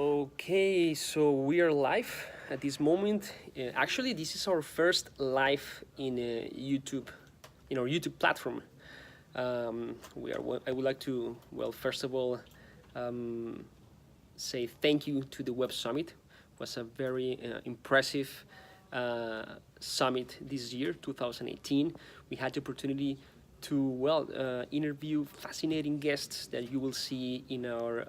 Okay, so we are live at this moment. Actually, this is our first live in YouTube, in our YouTube platform. I would like to, well, first of all, um, say thank you to the Web Summit. It was a very impressive summit this year, 2018. We had the opportunity to, well, interview fascinating guests that you will see in our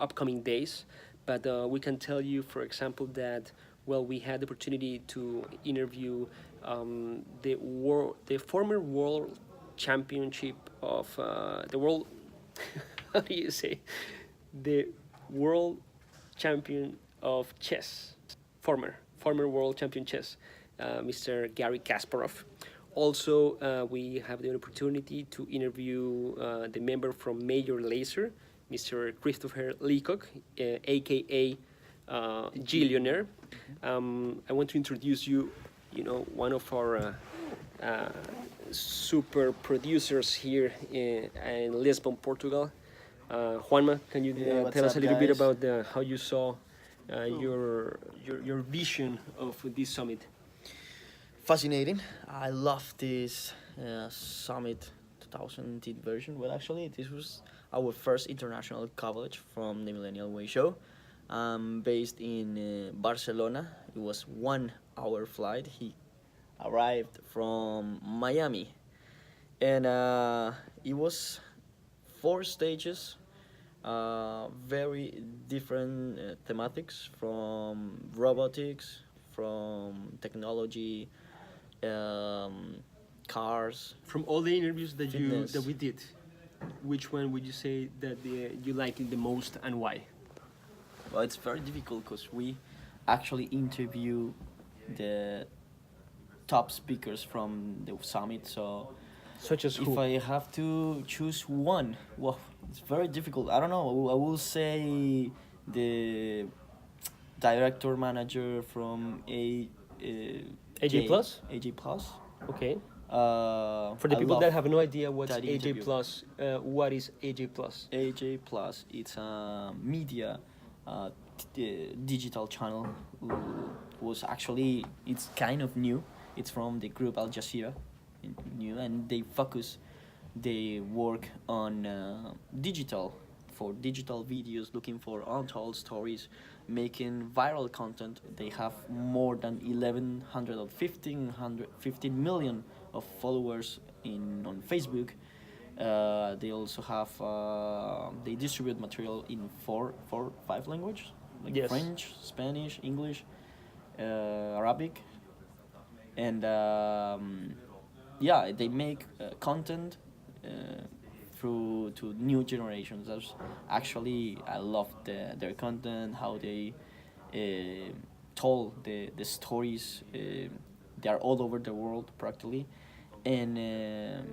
upcoming days. But we can tell you, for example, that, well, we had the opportunity to interview the former world championship of the world. How do you say? The world champion of chess, former world champion chess, Mr. Gary Kasparov. Also, we have the opportunity to interview the member from Major Lazer, Mr. Christopher Leacock, aka Gillionaire. I want to introduce you, one of our super producers here in Lisbon, Portugal. Juanma, can you tell us a little bit about how you saw your vision of this summit? Fascinating. I love this Summit 2018 version. Well, actually, this was our first international coverage from the Millennial Way show. Based in Barcelona. It was 1 hour flight. He arrived from Miami, and it was 4 stages, very different thematics, from robotics, from technology, cars. From all the interviews Fitness. that we did, which one would you say that you liked the most and why? Well, it's very difficult because we actually interview the top speakers from the summit. So Such as if who? I have to choose one, well, it's very difficult. I don't know. I will say the director manager from AJ Plus? AJ Plus. Okay. For the I people love that have no idea what's that AJ interview. Plus, what is AJ Plus? AJ Plus, it's a media digital channel who was actually, it's kind of new. It's from the group Al Jazeera, new, and they work on for digital videos, looking for untold stories, making viral content. They have more than 1100 or 15 million of followers on Facebook. They also have they distribute material in five languages, like Yes. French, Spanish, English, Arabic, and yeah, they make content through to new generations. That's actually, I love their content, how they told the stories. They are all over the world practically, and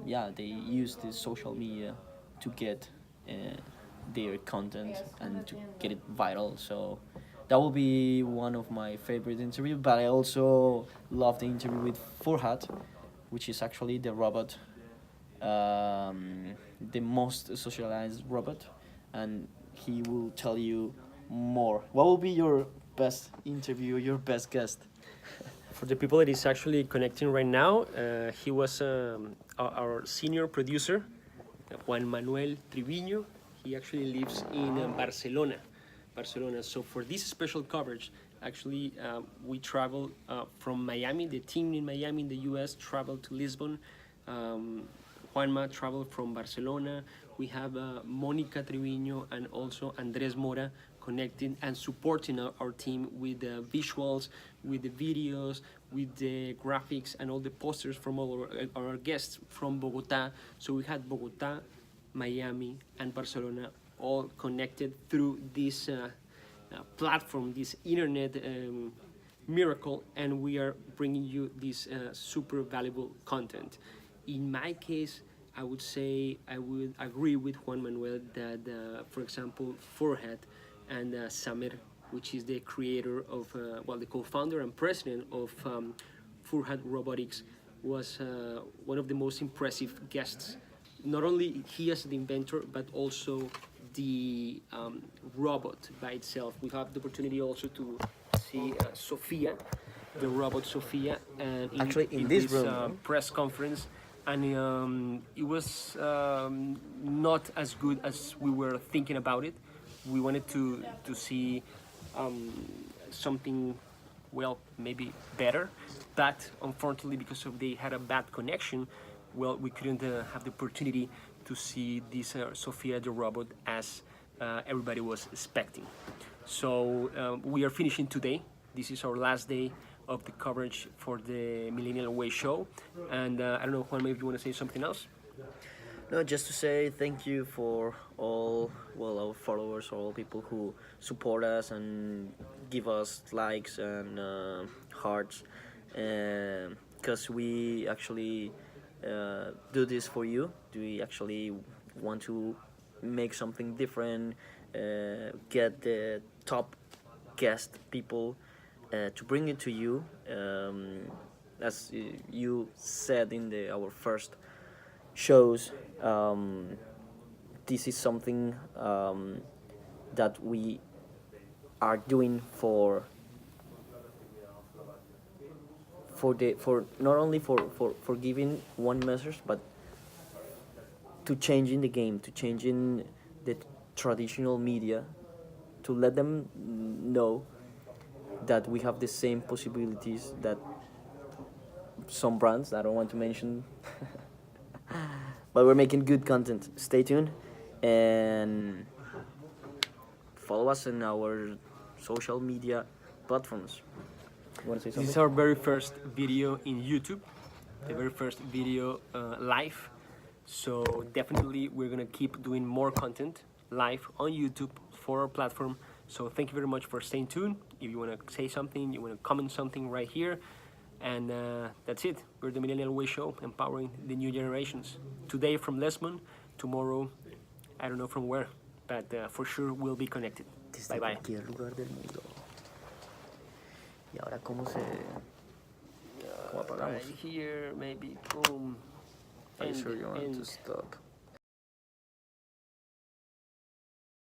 yeah, they use the social media to get their content and to get it viral. So that will be one of my favorite interviews. But I also love the interview with Furhat, which is actually the robot, the most socialized robot, and he will tell you more. What will be your best interview, your best guest? For the people that is actually connecting right now, he was our senior producer, Juan Manuel Triviño. He actually lives in Barcelona. So for this special coverage, actually, we traveled from Miami. The team in Miami in the U.S. traveled to Lisbon. Juanma traveled from Barcelona. We have Monica Triviño and also Andres Mora connecting and supporting our team with the visuals, with the videos, with the graphics, and all the posters from all our guests from Bogota. So we had Bogota, Miami, and Barcelona all connected through this platform, this internet miracle, and we are bringing you this super valuable content. In my case, I would say I would agree with Juan Manuel that, for example, Forehead and Samer, which is the creator of, the co-founder and president of Furhat Robotics, was one of the most impressive guests. Not only he as the inventor, but also the robot by itself. We have the opportunity also to see Sophia, the robot Sophia, and Actually, in this room, no? press conference, and it was not as good as we were thinking about it. We wanted to see something, well, maybe better, but unfortunately, because of they had a bad connection, well, we couldn't have the opportunity to see this Sophia the robot as everybody was expecting. So we are finishing today. This is our last day of the coverage for the Millennial Way show, and I don't know, Juan, maybe you want to say something else. No, just to say thank you for all, well, our followers, all people who support us and give us likes and hearts, because we actually do this for you. We actually want to make something different, get the top guest people to bring it to you. As you said in our first shows, this is something that we are doing for not only for giving one message, but to changing the game, to changing the traditional media, to let them know that we have the same possibilities that some brands I don't want to mention but we're making good content. Stay tuned and follow us in our social media platforms. You want to say This something? is our very first video in YouTube, the very first video live. So definitely we're gonna keep doing more content live on YouTube for our platform. So thank you very much for staying tuned. If you wanna say something, you wanna comment something right here. And that's it. We're the Millennial Way Show, empowering the new generations. Today from Lesmond, tomorrow, I don't know from where, but for sure we'll be connected. Desde Bye bye. cualquier lugar del mundo. Y ahora cómo apagamos? Right here, maybe, boom. Are you End, sure you want end. to stop?